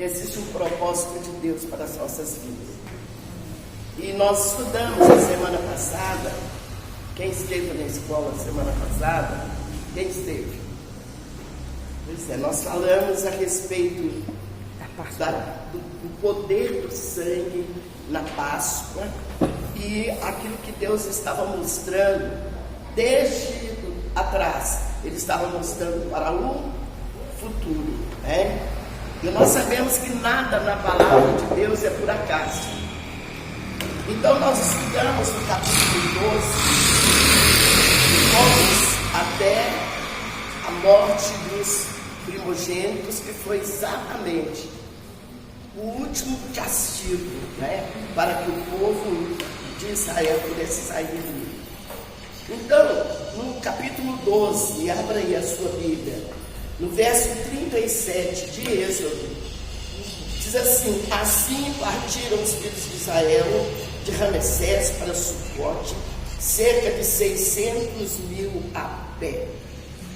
existe um propósito de Deus para as nossas vidas. E nós estudamos a semana passada. Quem esteve na escola semana passada? Quem esteve? Pois é, nós falamos a respeito do poder do sangue na Páscoa e aquilo que Deus estava mostrando desde atrás. Ele estava mostrando para o futuro, né? E nós sabemos que nada na palavra de Deus é por acaso. Então nós estudamos no capítulo 12, vamos até a morte dos primogênitos, que foi exatamente o último castigo, né, para que o povo de Israel pudesse sair do Egito. Então, no capítulo 12, abra aí a sua Bíblia, no verso 37 de Êxodo, diz assim: assim partiram os filhos de Israel de Ramessés para Sucote, cerca de 600.000 a pé,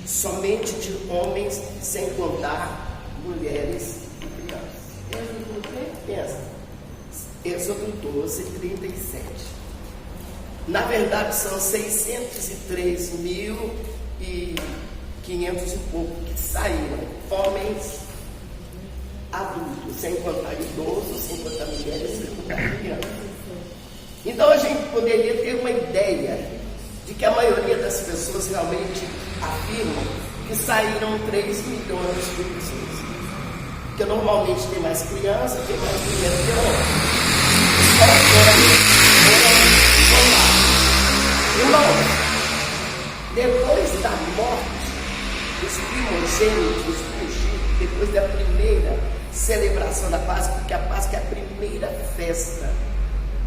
somente de homens, sem contar mulheres e crianças. Êxodo 12, 37. Na verdade são 603.500 e pouco que saíram, homens adultos, sem contar idosos, sem contar mulheres, sem contar crianças. Então a gente poderia ter uma ideia de que a maioria das pessoas realmente afirmam que saíram 3 milhões de pessoas. Porque normalmente tem mais criança, tem mais mulher que homem. Irmão, depois da morte dos primogênitos do Egito, depois da primeira celebração da Páscoa, porque a Páscoa é a primeira festa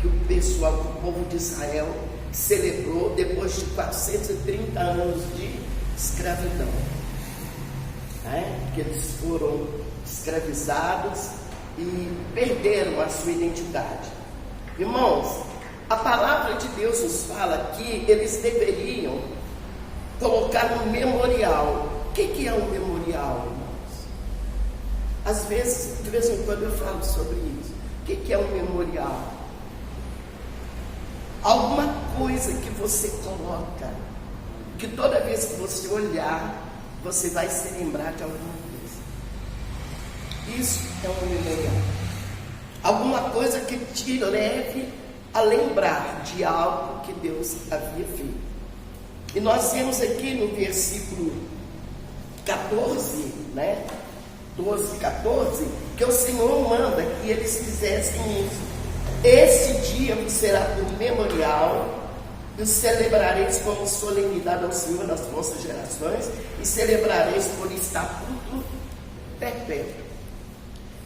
que o pessoal, o povo de Israel celebrou depois de 430 anos de escravidão, né? Que eles foram escravizados e perderam a sua identidade. Irmãos, a palavra de Deus nos fala que eles deveriam colocar um memorial. O que é um memorial, irmãos? Às vezes, de vez em quando eu falo sobre isso. O que é um memorial? Alguma coisa que você coloca, que toda vez que você olhar, você vai se lembrar de alguma coisa. Isso é um memorial. Alguma coisa que te leve a lembrar de algo que Deus havia feito. E nós vemos aqui no versículo 14, né? 12, 14, que o Senhor manda que eles fizessem isso. Esse dia será por memorial, e o celebrareis como solenidade ao Senhor nas vossas gerações, e celebrareis por estatuto perpétuo.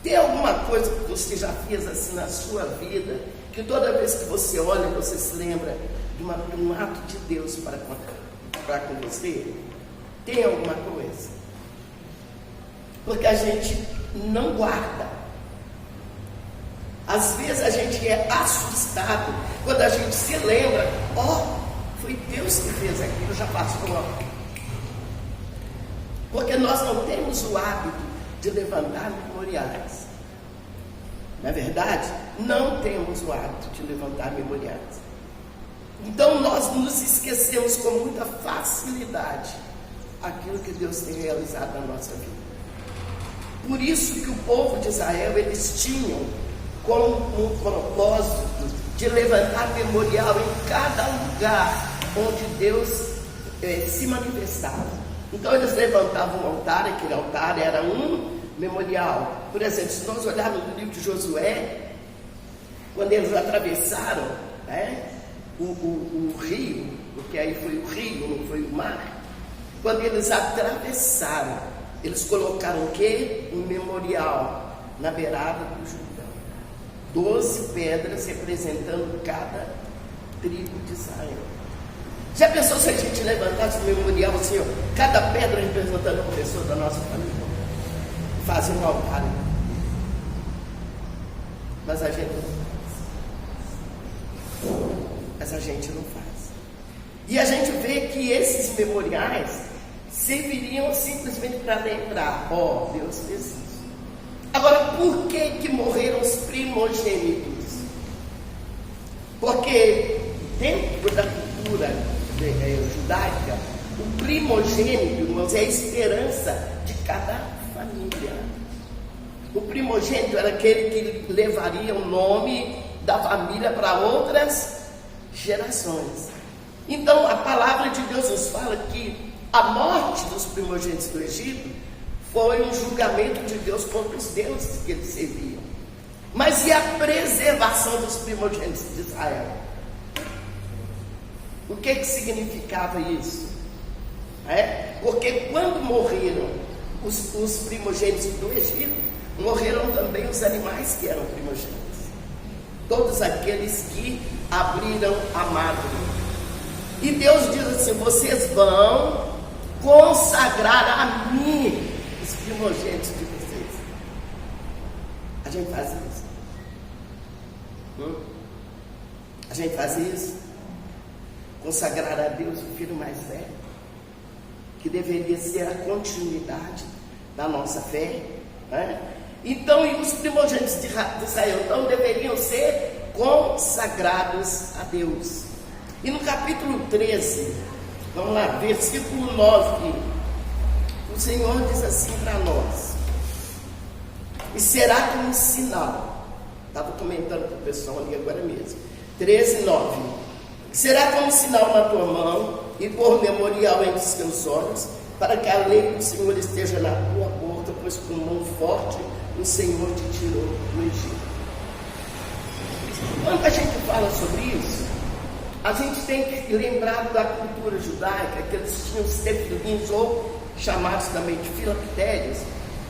Tem alguma coisa que você já fez assim na sua vida, que toda vez que você olha, você se lembra de um ato de Deus para com você? Tem alguma coisa? Porque a gente não guarda. Às vezes a gente é assustado quando a gente se lembra: foi Deus que fez aquilo, já passou. Porque nós não temos o hábito de levantar memoriais. Na verdade, não temos o hábito de levantar memoriais. Então nós nos esquecemos com muita facilidade aquilo que Deus tem realizado na nossa vida. Por isso que o povo de Israel, eles tinham como um propósito de levantar memorial em cada lugar onde Deus se manifestava. Então eles levantavam um altar, aquele altar era um memorial. Por exemplo, se nós olharmos no livro de Josué, quando eles atravessaram, né, o rio, porque aí foi o rio, não foi o mar. Quando eles atravessaram, eles colocaram o quê? Um memorial na beirada do Jordão. 12 pedras representando cada tribo de Israel. Já pensou se a gente levantasse um memorial assim, cada pedra representando uma pessoa da nossa família? Fazem um altar. Mas a gente não faz. E a gente vê que esses memoriais serviriam simplesmente para lembrar: Deus fez isso. Agora, por que morreram os primogênitos? Porque dentro da cultura judaica, o primogênito, irmãos, é a esperança de cada família. O primogênito era aquele que levaria o nome da família para outras gerações. Então a palavra de Deus nos fala que a morte dos primogênitos do Egito foi um julgamento de Deus contra os deuses que eles serviam. Mas e a preservação dos primogênitos de Israel? O que significava isso? Porque quando morreram os primogênitos do Egito, morreram também os animais que eram primogênitos. Todos aqueles que abriram a madre. E Deus diz assim: vocês vão consagrar a mim os primogênitos de vocês. A gente faz isso? A gente faz isso? Consagrar a Deus o filho mais velho, que deveria ser a continuidade da nossa fé, né? Então, e os primogênitos de Israel então deveriam ser consagrados a Deus. E no capítulo 13, vamos lá, versículo 9, o Senhor diz assim para nós: e será como um sinal. Estava comentando para o pessoal ali agora mesmo. 13, 9. Será como um sinal na tua mão e por memorial entre os teus olhos, para que a lei do Senhor esteja na tua boca, pois com mão forte o Senhor te tirou do Egito. Quando a gente fala sobre isso, a gente tem que lembrar da cultura judaica, que eles tinham os tefilins, ou chamados também de filactérios,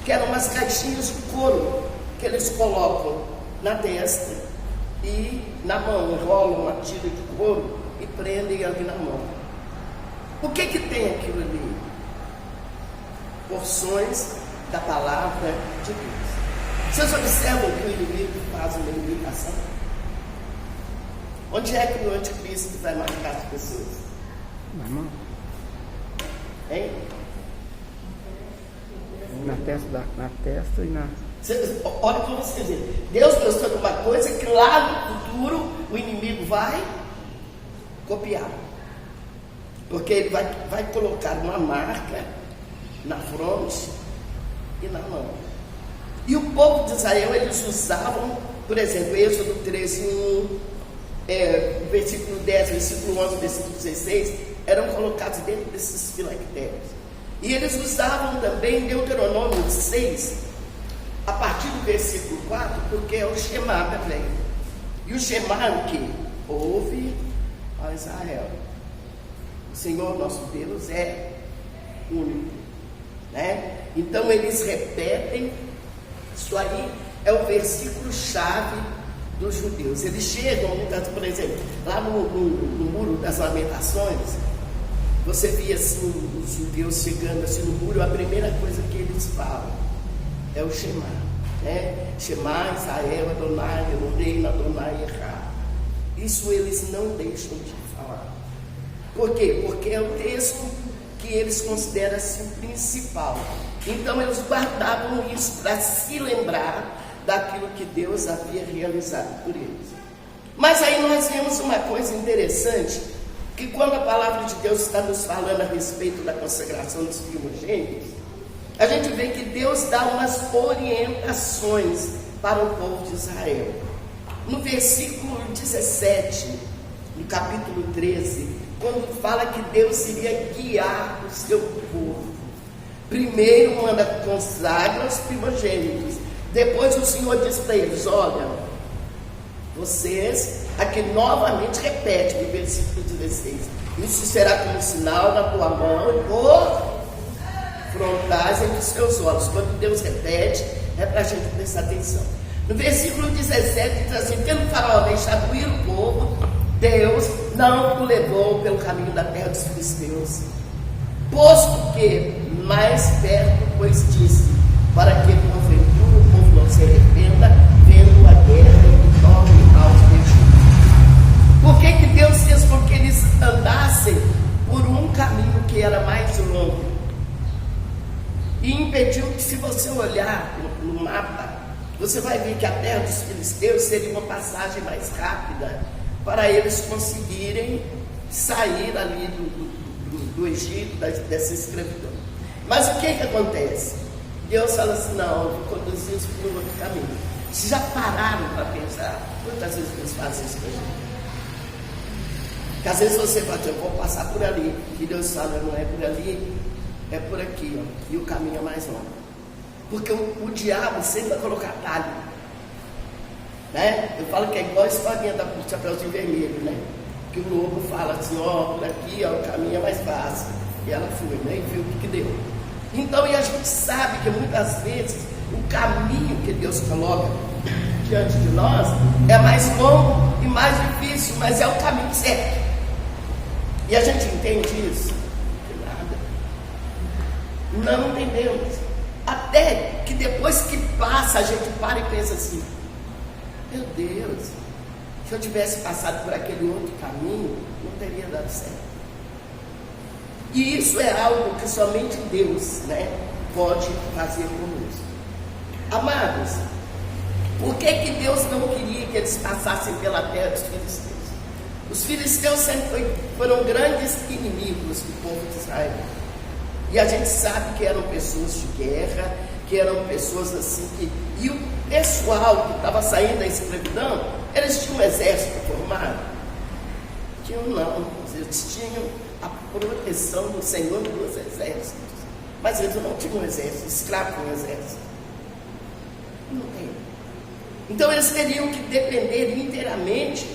que eram umas caixinhas de couro que eles colocam na testa e na mão, enrolam uma tira de couro e prendem ali na mão. O que tem aquilo ali? Porções da palavra de Deus. Vocês observam que o inimigo faz uma imitação? Onde é que o anticristo vai marcar as pessoas? Na mão. Hein? Na testa e na... Olha para você ver. Deus mostrou uma coisa que lá no futuro o inimigo vai copiar. Porque ele vai colocar uma marca na fronte e na mão. E o povo de Israel, eles usavam, por exemplo, Êxodo 13, 1, versículo 10, versículo 11, versículo 16, eram colocados dentro desses filactérios. E eles usavam também Deuteronômio 6, a partir do versículo 4, porque é o Shema também. E o Shema é o que? Ouve, ó Israel, o Senhor nosso Deus é único, né? Então eles repetem. Isso aí é o versículo-chave dos judeus. Eles chegam, por exemplo, lá no Muro das Lamentações, você via assim, os judeus chegando assim no muro, a primeira coisa que eles falam é o Shema, né? Shema, Israel, Adonai, Elohim, Adonai, Erra. Isso eles não deixam de falar. Por quê? Porque é o texto que eles consideram assim principal. Então eles guardavam isso para se lembrar daquilo que Deus havia realizado por eles. Mas aí nós vemos uma coisa interessante, que quando a palavra de Deus está nos falando a respeito da consagração dos primogênitos, a gente vê que Deus dá umas orientações para o povo de Israel. No versículo 17, no capítulo 13, quando fala que Deus iria guiar o seu povo, primeiro manda consagra os primogênitos, depois o Senhor diz para eles: olha, vocês, aqui novamente repete no versículo 16, isso será como sinal na tua mão e por frontais entre os teus olhos. Quando Deus repete, é para a gente prestar atenção. No versículo 17 diz assim: pelo faraó deixado ir o povo, Deus não o levou pelo caminho da terra dos filisteus, posto que mais perto, pois disse, para que porventura o povo não se arrependa, vendo a guerra e torne aos prejuízos. Por que Deus fez com que eles andassem por um caminho que era mais longo? E impediu que, se você olhar no mapa, você vai ver que a terra dos filisteus seria uma passagem mais rápida para eles conseguirem sair ali do Egito, dessa escravidão. Mas o que acontece? Deus fala assim: não, eu vou conduzir-os por um outro caminho. Vocês já pararam para pensar quantas vezes Deus faz isso com a gente? Que às vezes você fala: eu vou passar por ali, e Deus fala: não é por ali, é por aqui, ó, e o caminho é mais longo. Porque o diabo sempre vai colocar atalho, né? Eu falo que é igual a historinha da Chapeuzinho Vermelho, né? Que o lobo fala assim: ó, por aqui, ó, o caminho é mais fácil. E ela foi, né? E viu o que deu. Então, e a gente sabe que muitas vezes o caminho que Deus coloca diante de nós é mais longo e mais difícil, mas é o caminho certo. E a gente entende isso? Nada. Não entendemos. Até que depois que passa, a gente para e pensa assim: meu Deus, se eu tivesse passado por aquele outro caminho, não teria dado certo. E isso é algo que somente Deus, né, pode fazer conosco. Amados, por que Deus não queria que eles passassem pela terra dos filisteus? Os filisteus sempre foram grandes inimigos do povo de Israel. E a gente sabe que eram pessoas de guerra, que eram pessoas assim que... E o pessoal que estava saindo da escravidão, eles tinham um exército formado? Tinham não, eles tinham a proteção do Senhor dos exércitos. Mas eles não tinham um exército, escravo com um exército. Não tem. Então eles teriam que depender inteiramente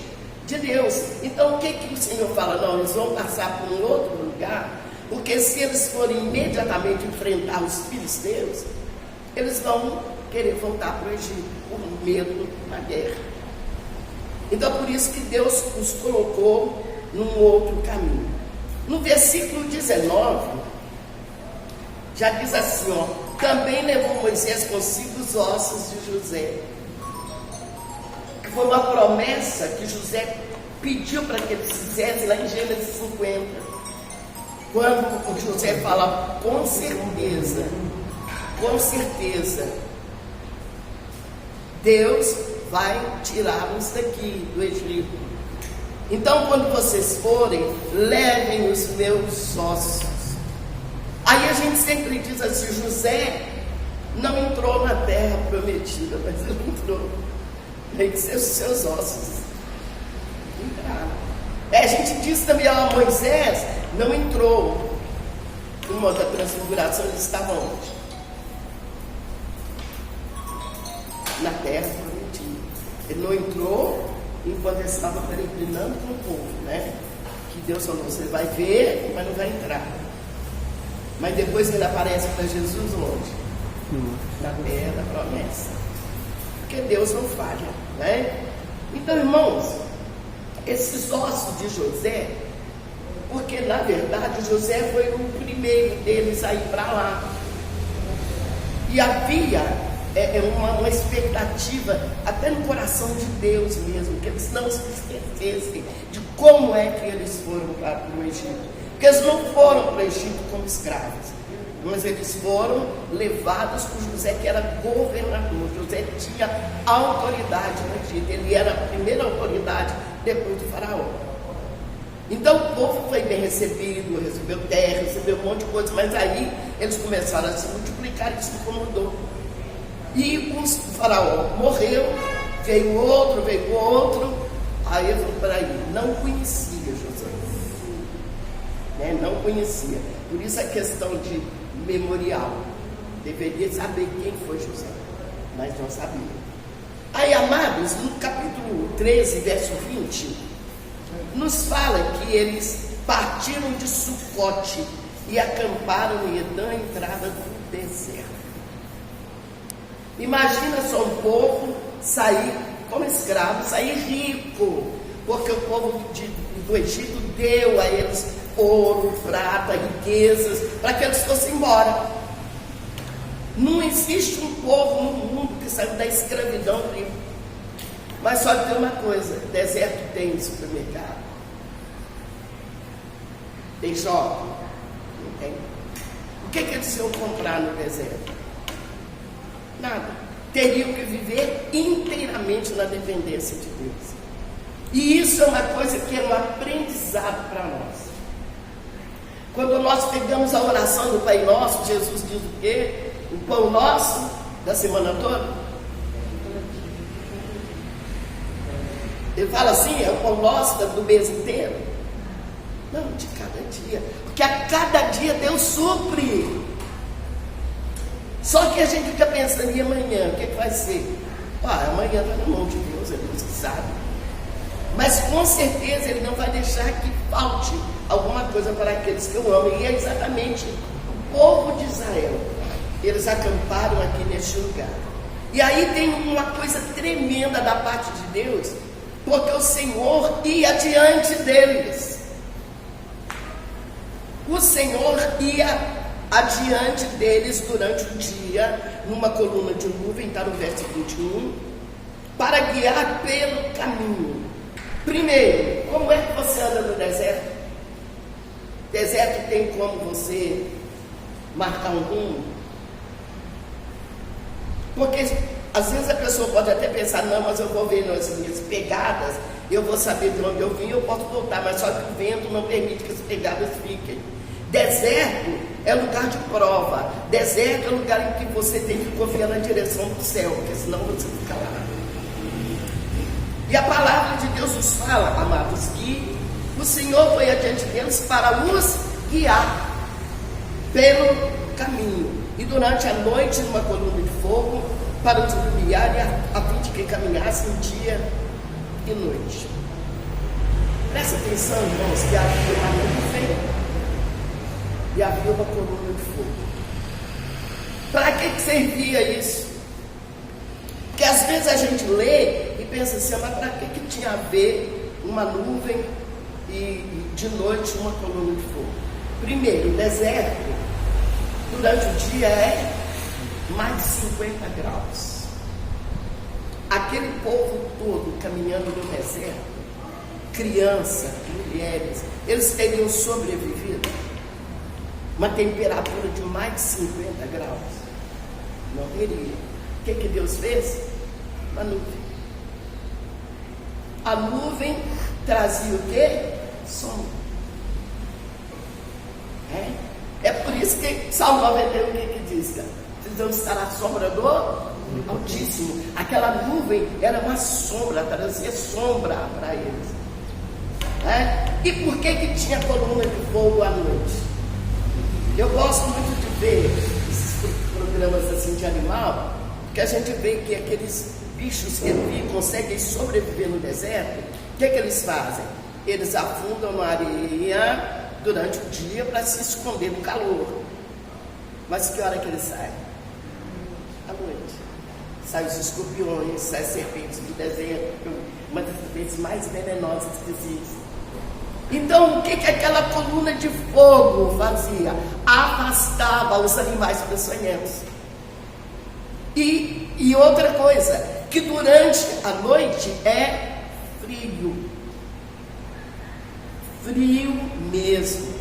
de Deus. Então o que o Senhor fala? Não, eles vão passar por um outro lugar, porque se eles forem imediatamente enfrentar os filisteus, eles vão querer voltar para o Egito, por medo da guerra. Então por isso que Deus os colocou num outro caminho. No versículo 19, já diz assim, ó: também levou Moisés consigo os ossos de José, que foi uma promessa que José pediu para que eles fizessem lá em Gênesis 50, quando o José fala: com certeza, Deus vai tirá-los daqui do Egito. Então, quando vocês forem, levem os meus ossos. Aí a gente sempre diz assim: José não entrou na terra prometida, mas ele entrou. Tem que ser os seus ossos. Entraram. A gente diz também: Moisés não entrou no monte da transfiguração, ele estava onde? Na terra prometida. Ele não entrou enquanto ele estava peregrinando com o povo, né? Que Deus falou: você vai ver, mas não vai entrar. Mas depois ele aparece para Jesus onde? Na terra da promessa. Porque Deus não falha, né? Então, irmãos, esses ossos de José, porque na verdade José foi o primeiro deles a ir para lá. E havia uma expectativa, até no coração de Deus mesmo, que eles não se esquecessem de como é que eles foram para o Egito. Porque eles não foram para o Egito como escravos, mas eles foram levados por José, que era governador. José tinha autoridade no Egito, ele era a primeira autoridade depois do faraó. Então o povo foi bem recebido, recebeu terra, recebeu um monte de coisa, mas aí eles começaram a se multiplicar, isso incomodou. E o faraó morreu, veio outro, aí eu falei: peraí, não conhecia José, né? Não conhecia, por isso a questão de memorial, deveria saber quem foi José, mas não sabia. Aí, amados, no capítulo 13, verso 20, nos fala que eles partiram de Sucote e acamparam em Edã, entrada do deserto. Imagina só um povo sair como escravo, sair rico, porque o povo do Egito deu a eles ouro, prata, riquezas, para que eles fossem embora. Não existe um povo no mundo que saiu da escravidão rico. Mas só tem uma coisa: deserto tem supermercado, tem shopping, não tem. O que eles iam comprar no deserto? Nada. teriam que viver inteiramente na dependência de Deus. E isso é uma coisa que é um aprendizado para nós. Quando nós pegamos a oração do Pai Nosso, Jesus diz o quê? O pão nosso da semana toda. Ele fala assim, é o pão nosso do mês inteiro. Não, de cada dia. Porque a cada dia Deus supre. Só que a gente fica pensando, e amanhã, o que vai ser? Amanhã está na mão de Deus, é Deus que sabe. Mas com certeza Ele não vai deixar que falte alguma coisa para aqueles que eu amo. E é exatamente o povo de Israel. Eles acamparam aqui neste lugar. E aí tem uma coisa tremenda da parte de Deus, porque o Senhor ia diante deles. O Senhor ia adiante deles durante o dia, numa coluna de nuvem, está no verso 21, para guiar pelo caminho. Primeiro, como é que você anda no deserto? Deserto tem como você marcar um rumo? Porque às vezes a pessoa pode até pensar, não, mas eu vou ver nas minhas pegadas, eu vou saber de onde eu vim, eu posso voltar, mas só que o vento não permite que as pegadas fiquem. Deserto é lugar de prova. Deserto é lugar em que você tem que confiar na direção do céu, porque senão você fica lá. E a palavra de Deus nos fala, amados, que o Senhor foi adiante deles para os guiar pelo caminho. E durante a noite, numa coluna de fogo, para os iluminar, a fim de que caminhassem dia e noite. Presta atenção, irmãos, que havia uma nuvem e havia uma coluna de fogo. Para que servia isso? Porque às vezes a gente lê e pensa assim, mas para que tinha a ver uma nuvem e de noite uma coluna de fogo? Primeiro, o deserto, durante o dia é mais de 50 graus. Aquele povo todo caminhando no deserto, crianças, mulheres, eles teriam sobrevivido uma temperatura de mais de 50 graus? Não teria. O que Deus fez? Uma nuvem. A nuvem trazia o quê? Sombra. É por isso que Salmo 91 o que diz? Precisamos estar à sombra do Altíssimo. Aquela nuvem era uma sombra, trazia sombra para eles. E por que tinha coluna de fogo à noite? Eu gosto muito de ver esses programas assim de animal, porque a gente vê que aqueles bichos que conseguem sobreviver no deserto, o que eles fazem? Eles afundam na areia durante o dia para se esconder do calor. Mas que hora que eles saem? À noite. Saem os escorpiões, saem as serpentes do deserto, uma das serpentes mais venenosas que existe. Então, o que aquela coluna de fogo fazia? Afastava os animais peçonhentos. E outra coisa, que durante a noite é frio. Frio mesmo.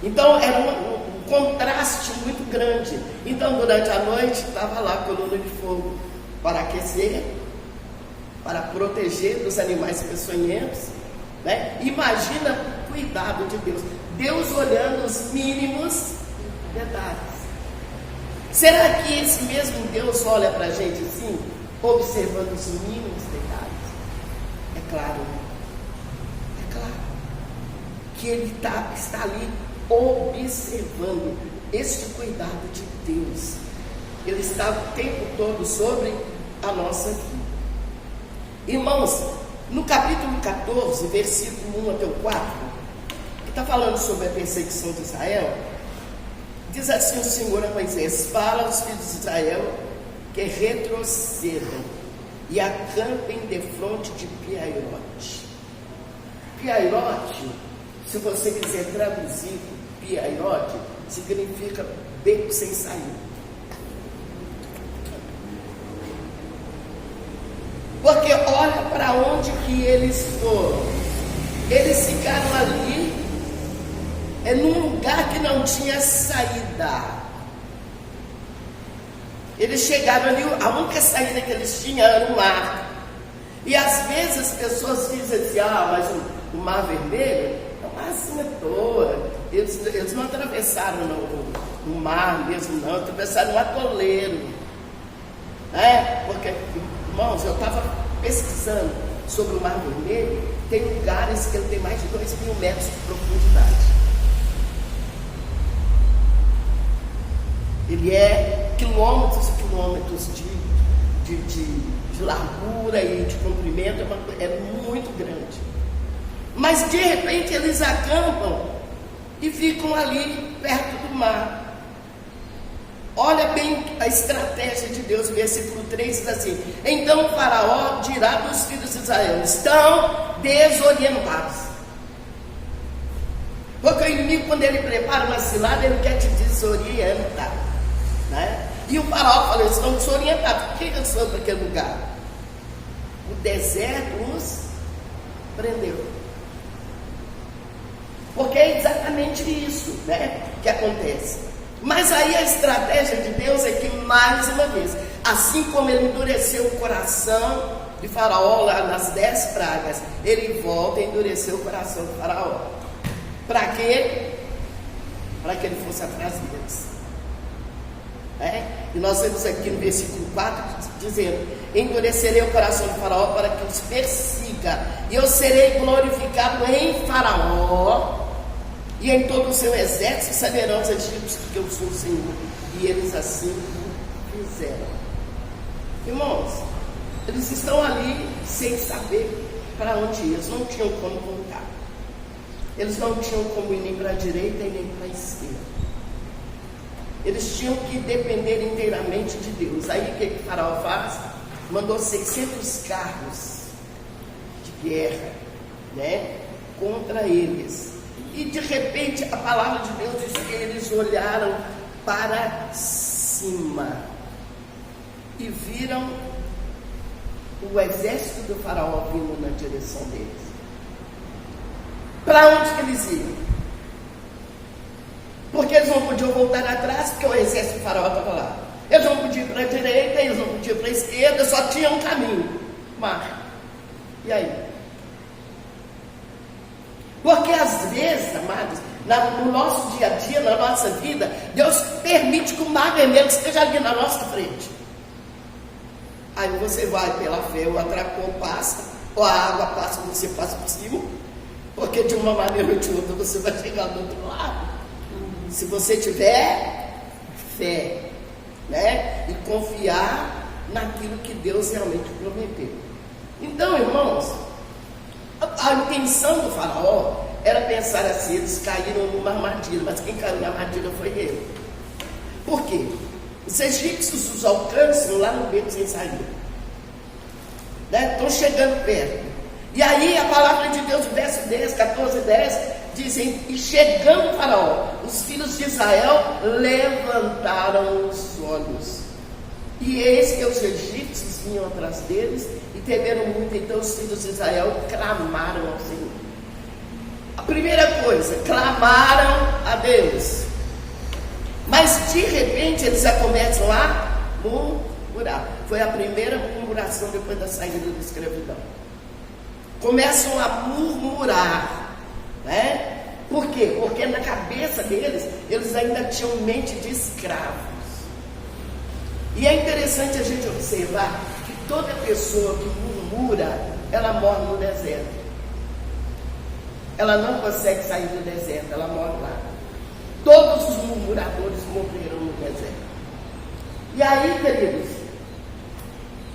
Então, era um contraste muito grande. Então, durante a noite, estava lá a coluna de fogo para aquecer, para proteger dos animais peçonhentos. Imagina o cuidado de Deus. Deus olhando os mínimos detalhes. Será que esse mesmo Deus olha para a gente assim, observando os mínimos detalhes? É claro que Ele está ali observando este cuidado de Deus. Ele está o tempo todo sobre a nossa vida. Irmãos, no capítulo 14, versículo 1 até o 4, que está falando sobre a perseguição de Israel, diz assim o Senhor a Moisés: fala aos filhos de Israel que retrocedam e acampem defronte de Piairote. Piairote, se você quiser traduzir Piairote, significa beco sem saída. Porque olha para onde que eles foram. Eles ficaram ali, num lugar que não tinha saída. Eles chegaram ali, a única saída que eles tinham era o mar. E às vezes as pessoas dizem assim, mas o mar vermelho é uma assim à toa. Eles não atravessaram o mar mesmo, não, atravessaram um atoleiro. Porque, irmãos, eu estava pesquisando sobre o Mar Vermelho, tem lugares que ele tem mais de 2.000 metros de profundidade. Ele é quilômetros e quilômetros de largura e de comprimento, é muito grande. Mas de repente eles acampam e ficam ali perto do mar. Olha bem a estratégia de Deus, versículo 3 diz assim: então o faraó dirá dos filhos de Israel, estão desorientados. Porque o inimigo, quando ele prepara uma cilada, ele quer te desorientar, né? E o faraó falou, eles estão desorientados. Por que eles foram para aquele lugar? O deserto os prendeu. Porque é exatamente isso, né, que acontece. Mas aí a estratégia de Deus é que, mais uma vez, assim como ele endureceu o coração de Faraó lá nas 10 pragas, ele volta a endurecer o coração de Faraó. Para quê? Para que ele fosse atrás deles. E nós vemos aqui no versículo 4 dizendo: endurecerei o coração de Faraó para que os persiga, e eu serei glorificado em Faraó e em todo o seu exército, saberão os egípcios que eu sou o Senhor. E eles assim fizeram. Irmãos, eles estão ali sem saber para onde ir. Eles não tinham como voltar. Eles não tinham como ir nem para a direita e nem para a esquerda. Eles tinham que depender inteiramente de Deus. Aí o que o faraó faz? Mandou 600 carros de guerra, né, contra eles. E de repente a palavra de Deus diz que eles olharam para cima e viram o exército do faraó vindo na direção deles. Para onde que eles iam? Porque eles não podiam voltar atrás, porque o exército do faraó estava lá. Eles não podiam ir para a direita, eles não podiam ir para a esquerda, só tinha um caminho, mar. E aí? Porque às vezes, amados, no nosso dia a dia, na nossa vida, Deus permite que o mar vermelho esteja ali na nossa frente. Aí você vai pela fé, o atracão passa, ou a água passa, você passa por cima, porque de uma maneira ou de outra você vai chegar do outro lado. Se você tiver fé, né, e confiar naquilo que Deus realmente prometeu. Então, irmãos, a intenção do faraó era pensar assim: eles caíram numa armadilha, mas quem caiu na armadilha foi ele. Por quê? Os egípcios os alcançam lá no beco sem saída, né? Estão chegando perto. E aí a palavra de Deus, verso 10, 14, 10, dizem: e chegando o faraó, os filhos de Israel levantaram os olhos, e eis que os egípcios vinham atrás deles, e temeram muito. Então os filhos de Israel clamaram ao Senhor. A primeira coisa, clamaram a Deus. Mas de repente eles já começam a murmurar. Foi a primeira murmuração depois da saída da escravidão. Começam a murmurar, né? Por quê? Porque na cabeça deles, eles ainda tinham mente de escravos. E é interessante a gente observar que toda pessoa que murmura, ela morre no deserto. Ela não consegue sair do deserto, ela morre lá. Todos os murmuradores morreram no deserto. E aí, queridos,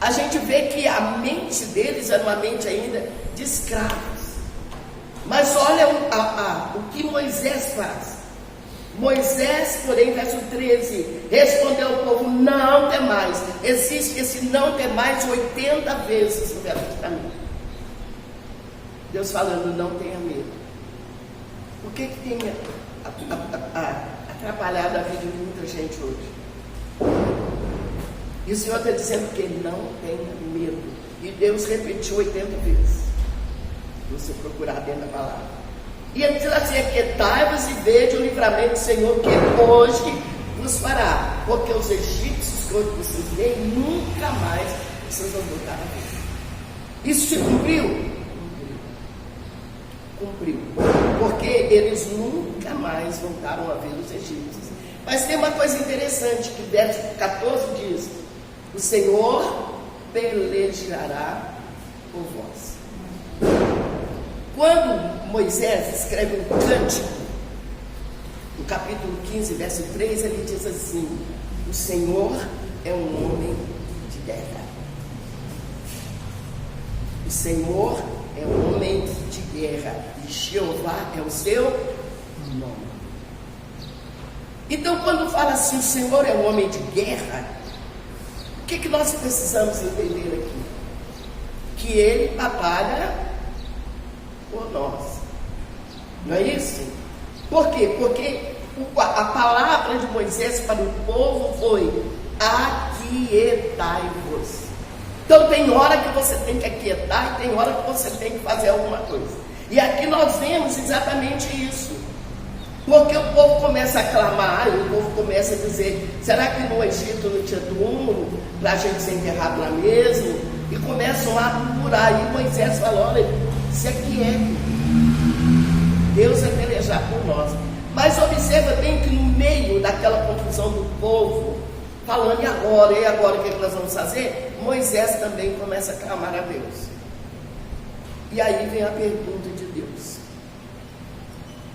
a gente vê que a mente deles era uma mente ainda de escravos. Mas olha o que Moisés faz. Moisés, porém, verso 13, respondeu ao povo: não temais. Existe esse não temais 80 vezes no Velho Testamento. Deus falando: não tenha medo. O que tem atrapalhado a vida de muita gente hoje? E o Senhor está dizendo que não tenha medo. E Deus repetiu 80 vezes. Você procurar dentro da palavra. E ele diz assim: aquietai-vos e vede o livramento do Senhor que hoje vos fará. Porque os egípcios coisas que vocês veem, nunca mais vocês vão voltar a ver. Isso se cumpriu? Cumpriu. Porque eles nunca mais voltaram a ver os egípcios. Mas tem uma coisa interessante, que verso 14 diz: o Senhor pelejará por vós. Quando Moisés escreve um cântico, no capítulo 15, verso 3, ele diz assim: o Senhor é um homem de guerra. O Senhor é um homem de guerra, e Jeová é o seu nome. Então, quando fala assim, o Senhor é um homem de guerra, o que nós precisamos entender aqui? Que Ele batalha por nós. Não é isso? Por quê? Porque a palavra de Moisés para o povo foi: aquietai-vos. Então tem hora que você tem que aquietar e tem hora que você tem que fazer alguma coisa. E aqui nós vemos exatamente isso. Porque o povo começa a clamar, e o povo começa a dizer: será que no Egito não tinha túmulo para a gente ser enterrado lá mesmo? E começam a murmurar. E Moisés falou: olha, se aquiete. Deus vai pelejar por nós. Mas observa bem que no meio daquela confusão do povo, falando: e agora o que nós vamos fazer? Moisés também começa a clamar a Deus. E aí vem a pergunta de Deus.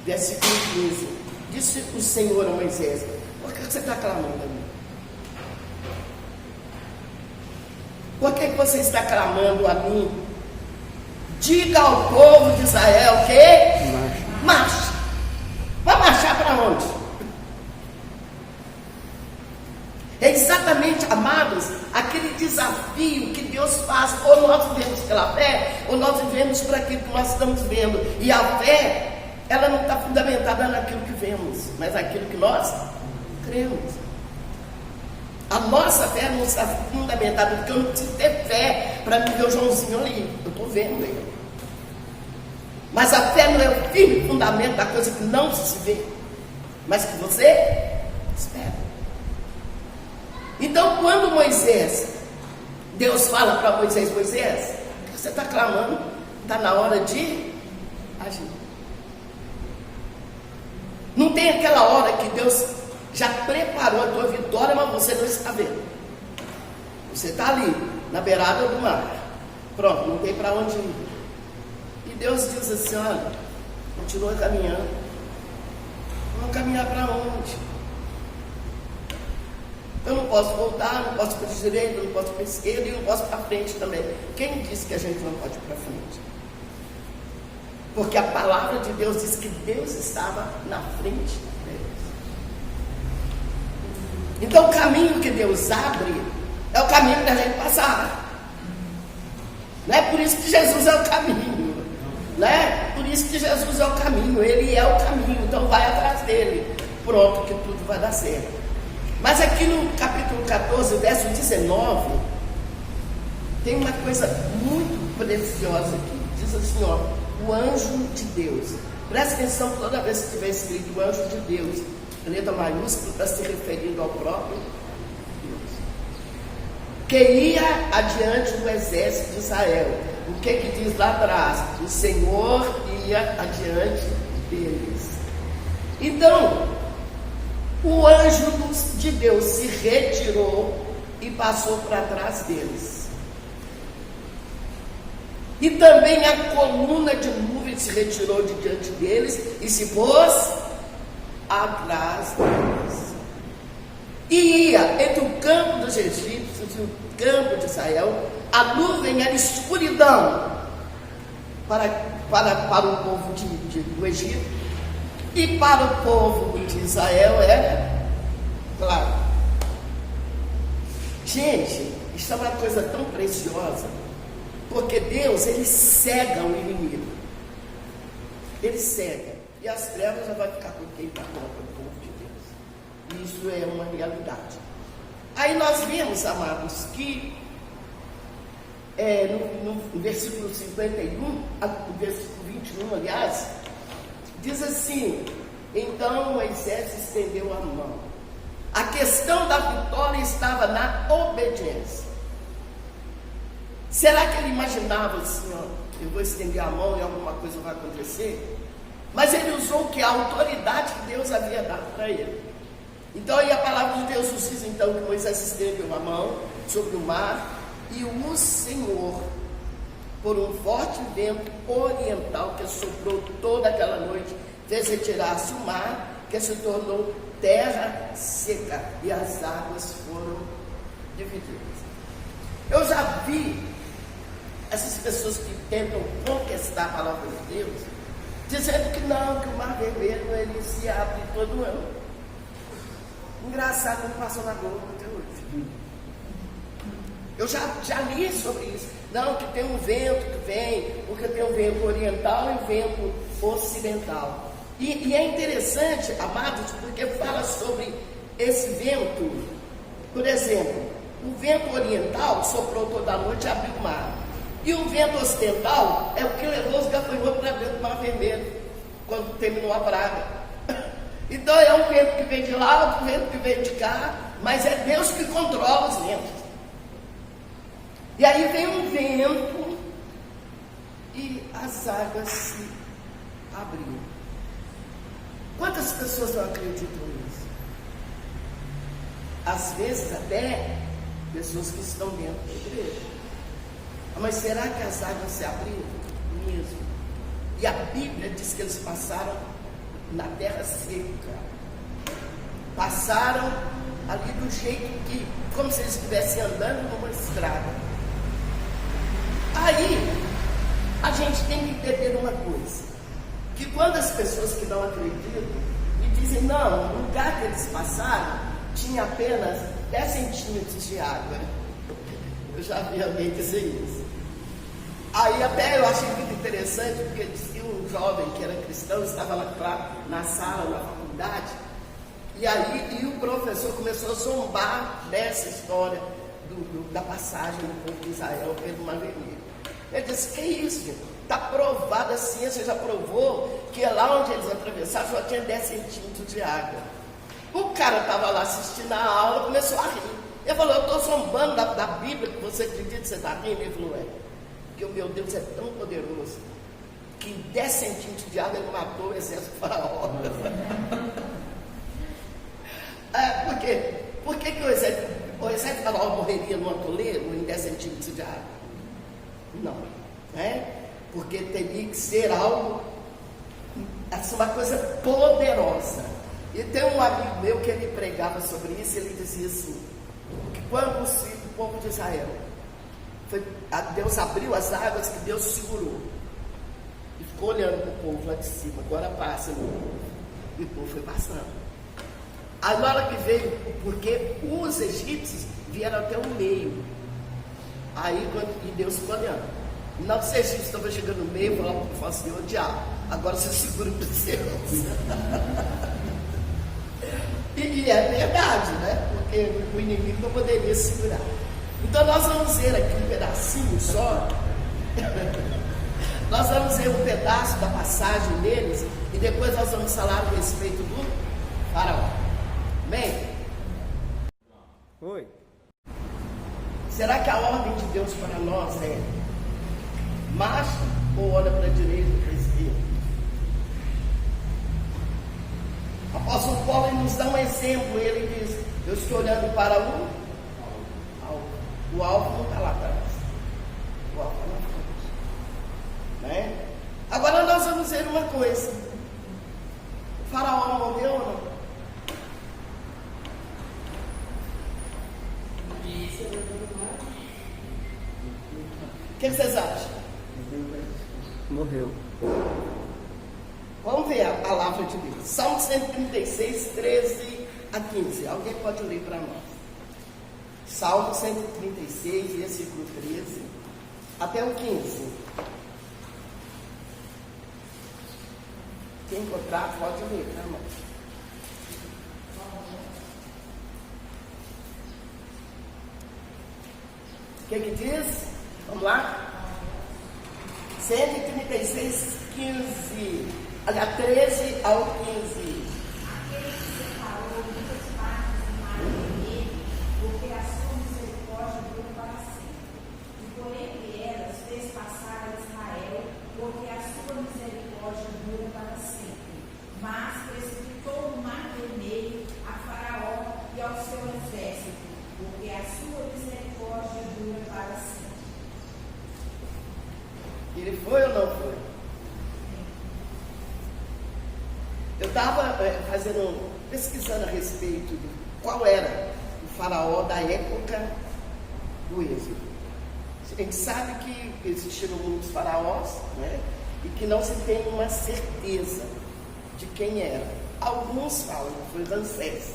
Versículo 15: disse o Senhor a Moisés: por que você está clamando a mim? Por que você está clamando a mim? Diga ao povo de Israel que marche. Vai marchar para onde? É exatamente, amados, aquele desafio que Deus faz. Ou nós vivemos pela fé, ou nós vivemos por aquilo que nós estamos vendo. E a fé, ela não está fundamentada naquilo que vemos, mas naquilo que nós cremos. A nossa fé não está fundamentada, porque eu não preciso ter fé para me ver o Joãozinho ali. Eu estou vendo ele. Mas a fé não é o firme fundamento da coisa que não se vê, mas que você espera. Então, quando Deus fala para Moisés: Moisés, você está clamando, está na hora de agir. Não tem aquela hora que Deus já preparou a tua vitória, mas você não está vendo. Você está ali, na beirada do mar. Pronto, não tem para onde ir. E Deus diz assim: olha, continua caminhando. Vamos caminhar para onde? Eu não posso voltar, não posso para a direita, não posso para a esquerda e não posso para frente também. Quem disse que a gente não pode ir para frente? Porque a palavra de Deus diz que Deus estava na frente deles. Então o caminho que Deus abre é o caminho para a gente passar. Não é por isso que Jesus é o caminho. Né? Por isso que Jesus é o caminho. Ele é o caminho, então vai atrás dele. Pronto, que tudo vai dar certo. Mas aqui no capítulo 14, verso 19, tem uma coisa muito preciosa aqui. Diz assim, ó: o anjo de Deus. Presta atenção toda vez que tiver escrito o anjo de Deus, letra maiúscula, está se referindo ao próprio Deus, que ia adiante do exército de Israel. O que diz lá atrás? O Senhor ia adiante deles. Então, o anjo de Deus se retirou e passou para trás deles. E também a coluna de nuvem se retirou de diante deles e se pôs atrás deles. E ia entre o campo dos egípcios e o campo de Israel. A nuvem era escuridão para o povo do Egito. E para o povo de Israel era claro. Gente, isso é uma coisa tão preciosa, porque Deus, Ele cega o inimigo. Ele cega. E as trevas já vai ficar com quem está contra o povo de Deus. Isso é uma realidade. Aí nós vemos, amados, que no versículo 51, no versículo 21, aliás, diz assim: então Moisés estendeu a mão. A questão da vitória estava na obediência. Será que ele imaginava assim, ó, eu vou estender a mão e alguma coisa vai acontecer? Mas ele usou o que? A autoridade que Deus havia dado para ele. Então aí a palavra de Deus nos diz então que Moisés estendeu a mão sobre o mar e o Senhor, por um forte vento oriental que soprou toda aquela noite, fez retirar-se o mar, que se tornou terra seca, e as águas foram divididas. Eu já vi essas pessoas que tentam conquistar a palavra de Deus, dizendo que não, que o mar vermelho ele se abre todo ano. Engraçado, não passou na Globo até hoje. Eu já li sobre isso. Não, que tem um vento que vem, porque tem um vento oriental e um vento ocidental. E é interessante, amados, porque fala sobre esse vento. Por exemplo, o vento oriental soprou toda a noite e abriu o mar. E o vento ocidental é o que levou os gafanhotos para dentro do Mar Vermelho, quando terminou a praga. Então é um vento que vem de lá, outro vento que vem de cá, mas é Deus que controla os ventos. E aí vem um vento e as águas se abriram. Quantas pessoas não acreditam nisso? Às vezes até pessoas que estão dentro da igreja. Mas será que as águas se abriram mesmo? E a Bíblia diz que eles passaram na terra seca. Passaram ali do jeito que, como se eles estivessem andando numa estrada. Aí, a gente tem que entender uma coisa, que quando as pessoas que não acreditam e dizem, não, o lugar que eles passaram tinha apenas 10 centímetros de água. Eu já vi alguém dizer isso. Aí até eu achei muito interessante, porque disse que um jovem que era cristão estava lá na sala, na faculdade, e o professor começou a zombar dessa história da passagem do povo de Israel pelo Mar Vermelho. Ele disse, que isso, está provado, a ciência já provou que lá onde eles atravessaram só tinha 10 centímetros de água. O cara estava lá assistindo a aula, começou a rir. Ele falou, eu estou zombando da Bíblia, que você acredita que você está rindo? Ele falou, porque o meu Deus é tão poderoso, que em 10 centímetros de água ele matou o exército do faraó. Por quê? Por que o exército faraó morreria num atoleiro em 10 centímetros de água? Não, né? Porque teria que ser algo, assim, uma coisa poderosa. E tem um amigo meu que ele pregava sobre isso, ele dizia assim, que quando o povo de Israel, Deus abriu as águas, que Deus segurou, e ficou olhando para o povo lá de cima, agora passa, e o povo foi passando. Aí na hora que veio, porque os egípcios vieram até o meio, aí e Deus ficou olhando. Não, os egípcios estavam chegando no meio, falaram assim, ô diabo, agora você segura os seus. E é verdade, né? Porque o inimigo não poderia segurar. Então nós vamos ver aqui um pedacinho só. Nós vamos ver um pedaço da passagem deles e depois nós vamos falar a respeito do faraó. Amém? Oi. Será que a ordem de Deus para nós é marcha ou olha para a direita ou para a esquerda? O apóstolo Paulo nos dá um exemplo. Ele diz, eu estou olhando para o alvo. O alvo não está lá atrás. O alvo está na frente. Né? Agora nós vamos ver uma coisa. O faraó morreu ou não? O que vocês acham? Morreu. Vamos ver a palavra de Deus. Salmo 136, 13 a 15. Alguém pode ler para nós? Salmo 136, versículo 13 até o 15. Quem encontrar pode ler para nós. O que diz? Vamos lá? 136, 15. Aliás, 13 ao 15. Aquele que separou muitas partes do mar Ele foi ou não foi? Eu estava pesquisando a respeito de qual era o faraó da época do Êxodo. A gente sabe que existiram muitos faraós, né? E que não se tem uma certeza de quem era. Alguns falam que foi Ramsés,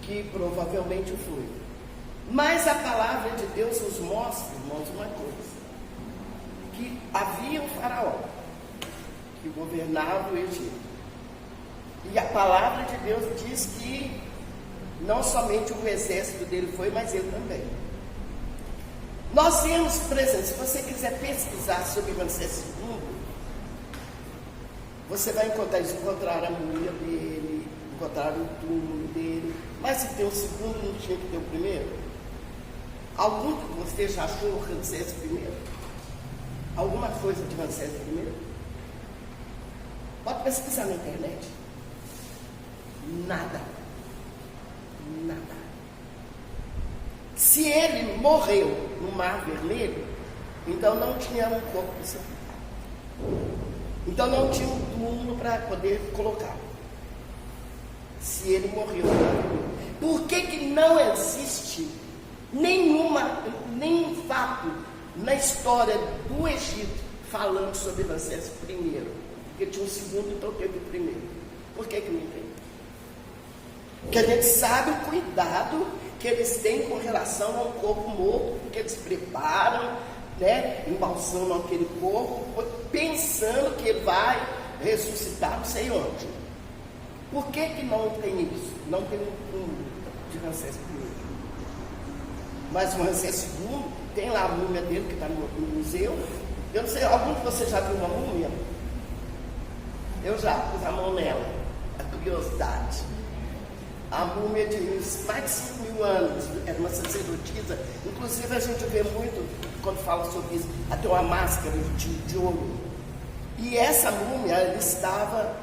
que provavelmente foi. Mas a palavra de Deus nos mostra, irmãos, uma coisa: que havia um faraó que governava o Egito. E a palavra de Deus diz que não somente o exército dele foi, mas ele também. Nós temos, por exemplo, se você quiser pesquisar sobre Ramsés II, você vai encontrar, eles encontraram a múmia dele, encontraram o túmulo dele, mas se tem o segundo, não tinha que ter o primeiro? Algum que você já achou Ramsés I? Alguma coisa de Ramsés I? Pode pesquisar na internet. Nada. Nada. Se ele morreu no Mar Vermelho, então não tinha um corpo sepultado. Então não tinha um túmulo para poder colocar. Se ele morreu no Mar Vermelho. Por que não existe nenhum fato na história do Egito falando sobre Ramsés I? Porque tinha um segundo, então teve o primeiro. Por que não tem? Porque a gente sabe o cuidado que eles têm com relação ao corpo morto, porque eles preparam, né, embalsamam aquele corpo, pensando que ele vai ressuscitar não sei onde. Por que não tem isso? Não tem um túmulo de Ramsés I. Mas o Ramsés II tem lá a múmia dele que está no museu. Eu não sei, algum de vocês já viu uma múmia? Eu já pus a mão nela, a curiosidade. A múmia de mais de 5.000 anos, era uma sacerdotisa. Inclusive a gente vê muito, quando fala sobre isso, até uma máscara de ouro. E essa múmia, ela estava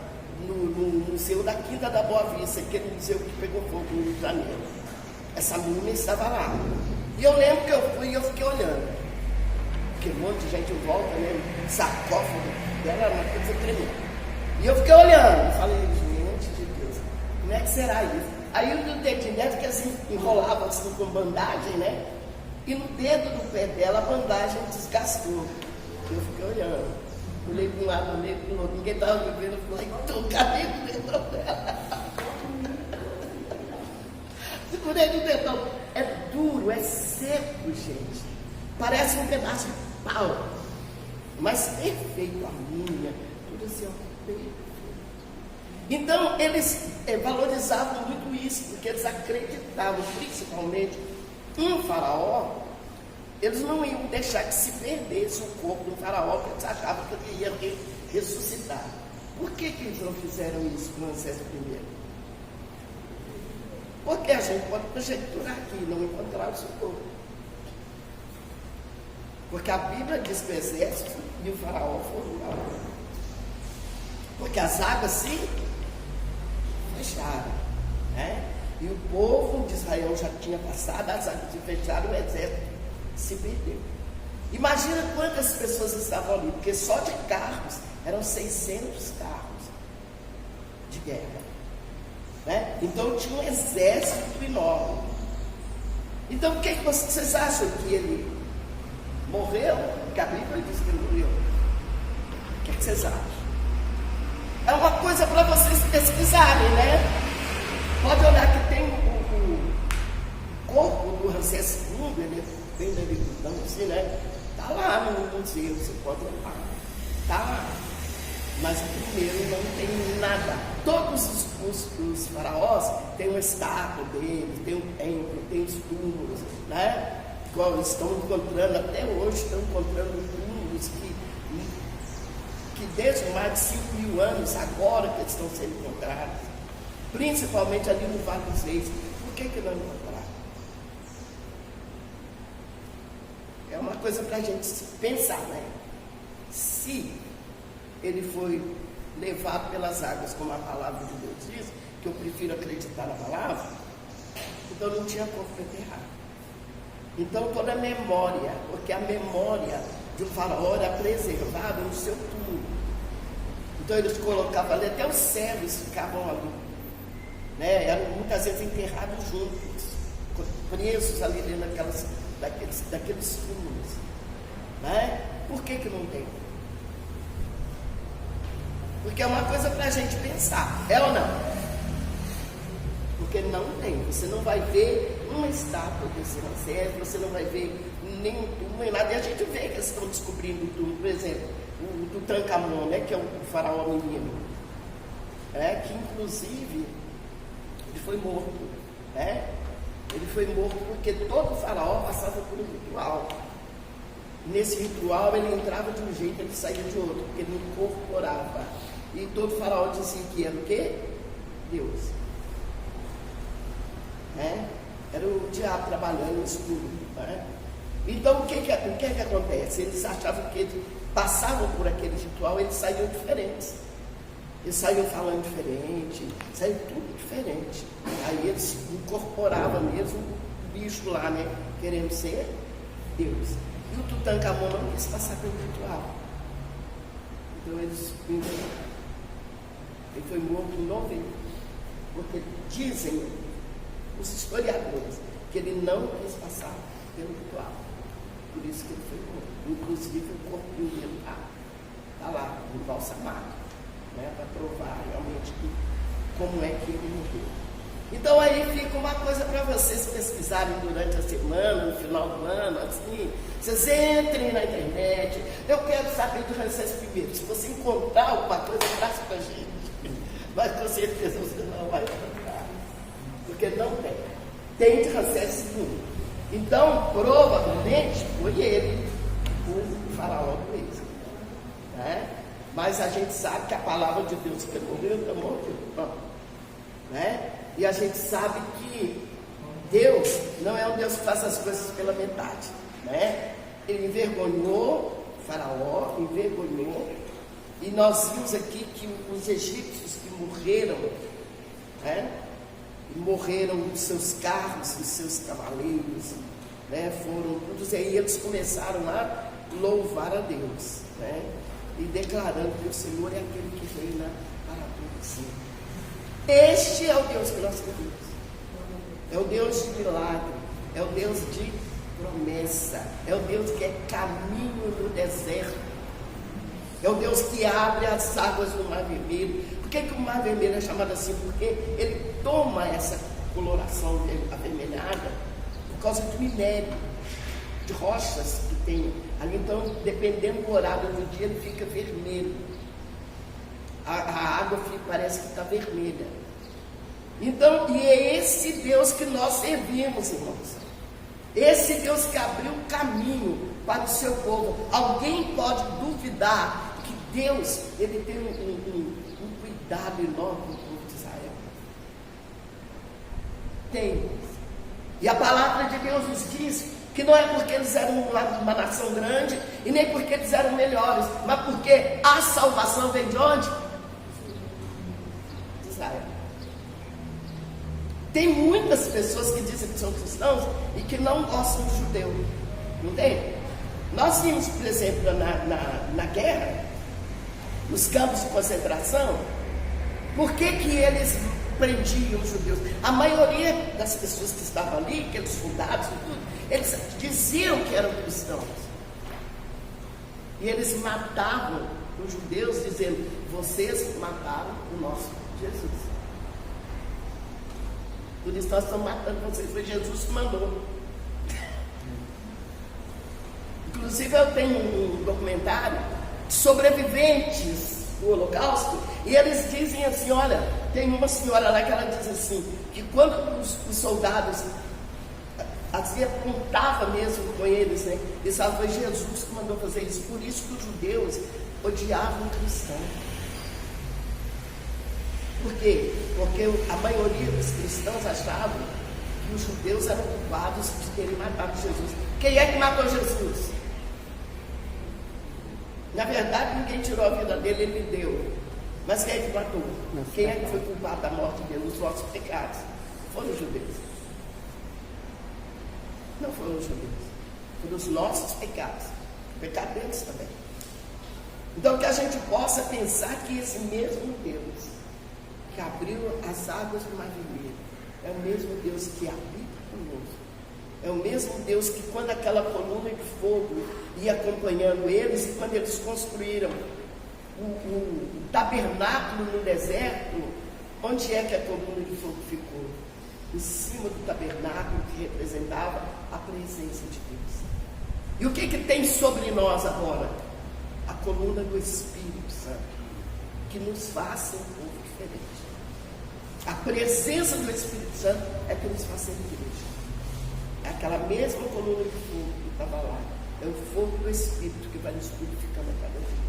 no Museu da Quinta da Boa Vista, aquele museu que pegou fogo no Rio de Janeiro. Essa múmia estava lá. E eu lembro que eu fui e eu fiquei olhando. Porque um monte de gente em volta, né? Sarcófago dela era uma coisa tremenda. E eu fiquei olhando, e falei, gente de Deus, como é que será isso? Aí o dedinho dela, que assim, enrolava assim com bandagem, né? E no dedo do pé dela, a bandagem desgastou. Eu fiquei olhando. Olhei para um lado, olhei para o outro, ninguém estava me vendo. Eu falei, cadê o dedão dela? Segurei no dedão. É duro, é seco, gente. Parece um pedaço de pau. Mas perfeito, a múmia, tudo assim, ó. Então eles valorizavam muito isso, porque eles acreditavam, principalmente um faraó, eles não iam deixar que se perdesse o corpo do faraó, porque eles achavam que ele ia ressuscitar. Por que eles não fizeram isso com Ramsés I? Porque a gente pode conjecturar aqui, não encontrar o seu corpo. Porque a Bíblia diz que o exército e o faraó foram lá. Porque as águas se fecharam, né? E o povo de Israel já tinha passado, as águas se fecharam, o exército se perdeu. Imagina quantas pessoas estavam ali, porque só de carros eram 600 carros de guerra, né? Então tinha um exército enorme. Então o que vocês acham que ele morreu? Porque a Bíblia diz que ele morreu. O que vocês acham? É uma coisa para vocês pesquisarem, né? Pode olhar que tem o corpo do Ramsés II, ele é bem levitão assim, né? Está lá no museu, você pode olhar. Está lá. Mas o primeiro não tem nada. Todos os faraós têm uma estátua deles, tem um templo, tem os túmulos, né? Igual estão encontrando, até hoje estão encontrando túmulos que desde mais de 5.000 anos, agora que eles estão sendo encontrados, principalmente ali no Vale dos Reis. Por que não encontraram? É uma coisa para a gente pensar, né? Se ele foi levado pelas águas, como a palavra de Deus diz, que eu prefiro acreditar na palavra, então não tinha corpo para enterrar. Então toda a memória, porque a memória de um faraó era preservado no seu túmulo. Então eles colocavam ali, até os servos ficavam ali, né? Eram muitas vezes enterrados juntos, presos ali dentro daqueles túmulos, né? Por que não tem? Porque é uma coisa para a gente pensar, é ou não? Porque não tem, você não vai ver uma estátua desse Ramsés, você não vai ver nenhum túmulo, nem nada. E a gente vê que eles estão descobrindo o túmulo, por exemplo, o Tutankhamon, né, que é o faraó menino, que inclusive ele foi morto, né? Ele foi morto porque todo faraó passava por um ritual. Nesse ritual ele entrava de um jeito, ele saía de outro, porque ele incorporava. E todo faraó dizia que era o quê? Deus. Era o diabo trabalhando nisso tudo. Né? Então o que acontece? Eles achavam que eles passavam por aquele ritual, eles saíam diferentes. Eles saíam falando diferente, saíam tudo diferente. Aí eles incorporavam mesmo o bicho lá, né? Querendo ser Deus. E o Tutankhamon não quis passar pelo ritual. Então eles inventaram. Ele foi morto em novembro, porque dizem os historiadores que ele não quis passar pelo ritual. Por isso que ele foi morto. Inclusive o corpinho dele está lá, embalsamado, né, para provar realmente como é que ele morreu. Então aí fica uma coisa para vocês pesquisarem durante a semana, no final do ano, assim. Vocês entrem na internet. Eu quero saber do Ramsés I. Se você encontrar alguma coisa, traz para a gente. Mas com certeza você não vai encontrar. Porque não tem. Tem de Ramsés II. Então, provavelmente, foi ele, o faraó do êxodo. Né? Mas a gente sabe que a palavra de Deus que ele morreu, está morto. Né? E a gente sabe que Deus não é um Deus que faz as coisas pela metade. Né? Ele envergonhou o faraó, envergonhou. E nós vimos aqui que os egípcios que morreram, né? Morreram os seus carros, os seus cavaleiros, né? Foram todos, e aí eles começaram a louvar a Deus, né? E declarando que o Senhor é aquele que reina para todos sempre. Este é o Deus que nós servimos. É o Deus de milagre, é o Deus de promessa, é o Deus que é caminho no deserto, é o Deus que abre as águas do Mar Vermelho. Por que o Mar Vermelho é chamado assim? Porque ele toma essa coloração avermelhada por causa do minério, de rochas que tem ali. Então, dependendo do horário do dia, ele fica vermelho. A água parece que está vermelha. Então, e é esse Deus que nós servimos, irmãos. Esse Deus que abriu o caminho para o seu povo. Alguém pode duvidar que Deus, ele tem um cuidado enorme com o povo de Israel? Tem. E a palavra de Deus nos diz que não é porque eles eram uma nação grande e nem porque eles eram melhores, mas porque a salvação vem de onde? De Israel. Tem muitas pessoas que dizem que são cristãos e que não gostam de judeu. Não tem? Nós vimos, por exemplo, na guerra, nos campos de concentração, por que eles prendiam os judeus? A maioria das pessoas que estavam ali, aqueles soldados e tudo, eles diziam que eram cristãos. E eles matavam os judeus, dizendo: vocês mataram o nosso Jesus. Por isso nós estamos matando vocês, foi Jesus que mandou. Inclusive eu tenho um documentário de sobreviventes do Holocausto, e eles dizem assim, olha, tem uma senhora lá que ela diz assim, que quando os soldados assim apontava mesmo com eles, né, eles falavam, foi Jesus que mandou fazer isso. Por isso que os judeus odiavam o cristão. Por quê? Porque a maioria dos cristãos achavam que os judeus eram culpados de terem matado Jesus. Quem é que matou Jesus? Na verdade, ninguém tirou a vida dele, ele deu. Mas quem é que matou? Quem é que foi culpado da morte dele? Os nossos pecados. Foram os judeus. Não foram os judeus. Foram os nossos pecados. pecadores também. Então que a gente possa pensar que esse mesmo Deus que abriu as águas do Mar Vermelho é o mesmo Deus que habita conosco. É o mesmo Deus que, quando aquela coluna de fogo ia acompanhando eles, e quando eles construíram o tabernáculo no deserto, onde é que a coluna de fogo ficou? Em cima do tabernáculo, que representava a presença de Deus. E o que tem sobre nós agora? A coluna do Espírito Santo, que nos faz ser um povo diferente. A presença do Espírito Santo é que nos faz ser igreja. É aquela mesma coluna de fogo que estava lá. É o fogo do Espírito que vai nos purificando a cada dia.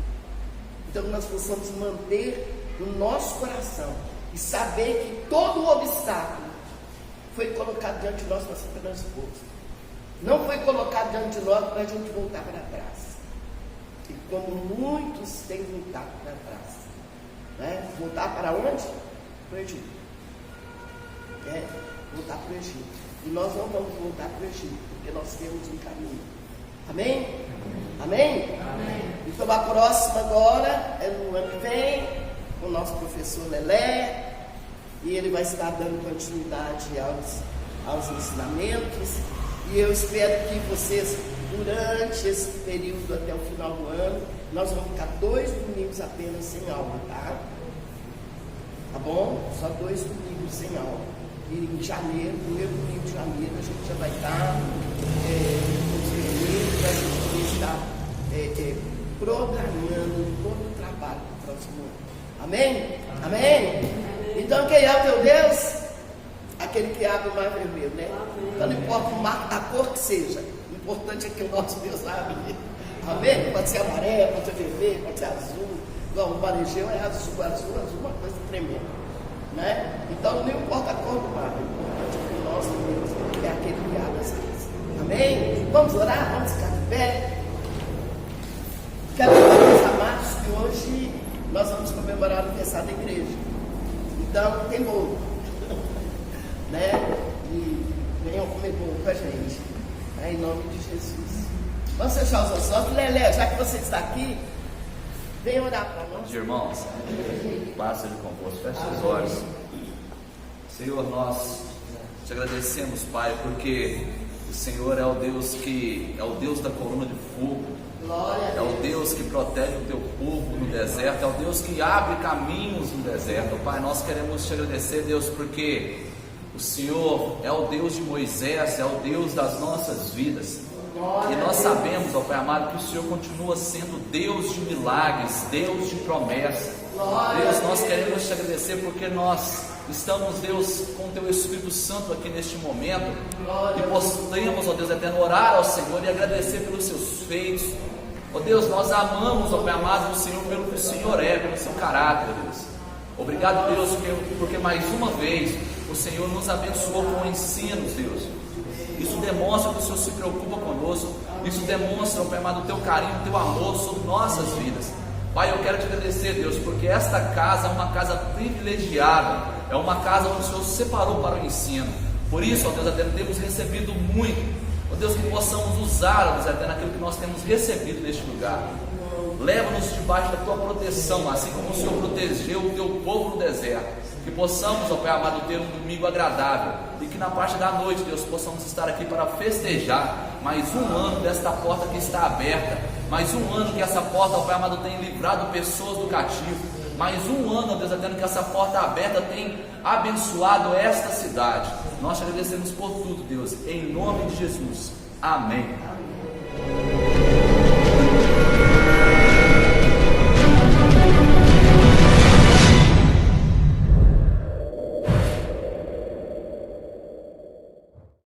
Então nós possamos manter no nosso coração e saber que todo o obstáculo foi colocado diante de nós para ser transposto. Não foi colocado diante de nós para a gente voltar para trás. E como muitos têm voltado para trás, né? Voltar para onde? Para o Egito. Voltar para o Egito. E nós não vamos voltar para o Egito, porque nós temos um caminho. Amém? Amém? Amém. Então a próxima agora é no ano que vem, com o nosso professor Lelé, e ele vai estar dando continuidade aos ensinamentos. E eu espero que vocês, durante esse período até o final do ano, nós vamos ficar 2 domingos apenas sem aula, tá? Tá bom? Só 2 domingos sem aula. E em janeiro, primeiro domingo de janeiro, a gente já vai estar com os meninos, a gente vai estar programando todo o trabalho para o próximo ano. Amém? Amém? Amém? Então quem é o teu Deus? Aquele que abre o Mar Vermelho, né? Então não importa a cor que seja, o importante é que o nosso Deus abre. Amém? Pode ser amarelo, pode ser vermelho, pode ser azul. Igual o varejeu é azul, uma coisa tremenda. Né? Então não importa a cor do mar, o importante é que o nosso Deus é aquele que abre as coisas. Amém? Vamos orar? Vamos ficar de pé? Quero lembrar, meus amados, que hoje nós vamos comemorar o aniversário da igreja. Então tem bolo. Né? E venham comer bolo com a gente. Né? Em nome de Jesus. Vamos fechar os nossos olhos. Lelé, já que você está aqui, vem orar para nós. Irmãos, paz seja convosco, feche os olhos. Senhor, nós te agradecemos, Pai, porque o Senhor é o Deus que é o Deus da coluna de fogo, é o Deus que protege o teu povo no deserto, é o Deus que abre caminhos no deserto. Pai, nós queremos te agradecer, Deus, porque o Senhor é o Deus de Moisés, é o Deus das nossas vidas. E nós sabemos, ó Pai amado, que o Senhor continua sendo Deus de milagres, Deus de promessa. Deus, nós queremos te agradecer porque nós estamos, Deus, com o Teu Espírito Santo aqui neste momento. E podemos, ó Deus eterno, orar ao Senhor e agradecer pelos Seus feitos. Ó Deus, nós amamos, ó Pai amado, o Senhor pelo que o Senhor é, pelo Seu caráter, Deus. Obrigado, Deus, porque mais uma vez o Senhor nos abençoou com ensinos, Deus. Isso demonstra que o Senhor se preocupa conosco. Isso demonstra, Pai amado, o Teu carinho, o Teu amor sobre nossas vidas. Pai, eu quero te agradecer, Deus, porque esta casa é uma casa privilegiada. É uma casa onde o Senhor separou para o ensino. Por isso, ó Deus eterno, temos recebido muito. Ó Deus, que possamos usar, ó Deus eterno, aquilo que nós temos recebido neste lugar. Leva-nos debaixo da Tua proteção, assim como o Senhor protegeu o Teu povo no deserto. Que possamos, ó Pai amado, ter um domingo agradável. E que na parte da noite, Deus, possamos estar aqui para festejar mais um ano desta porta que está aberta. Mais um ano que essa porta, ó Pai amado, tem livrado pessoas do cativo. Mais um ano, ó Deus eterno, que essa porta aberta tem abençoado esta cidade. Nós te agradecemos por tudo, Deus, em nome de Jesus. Amém.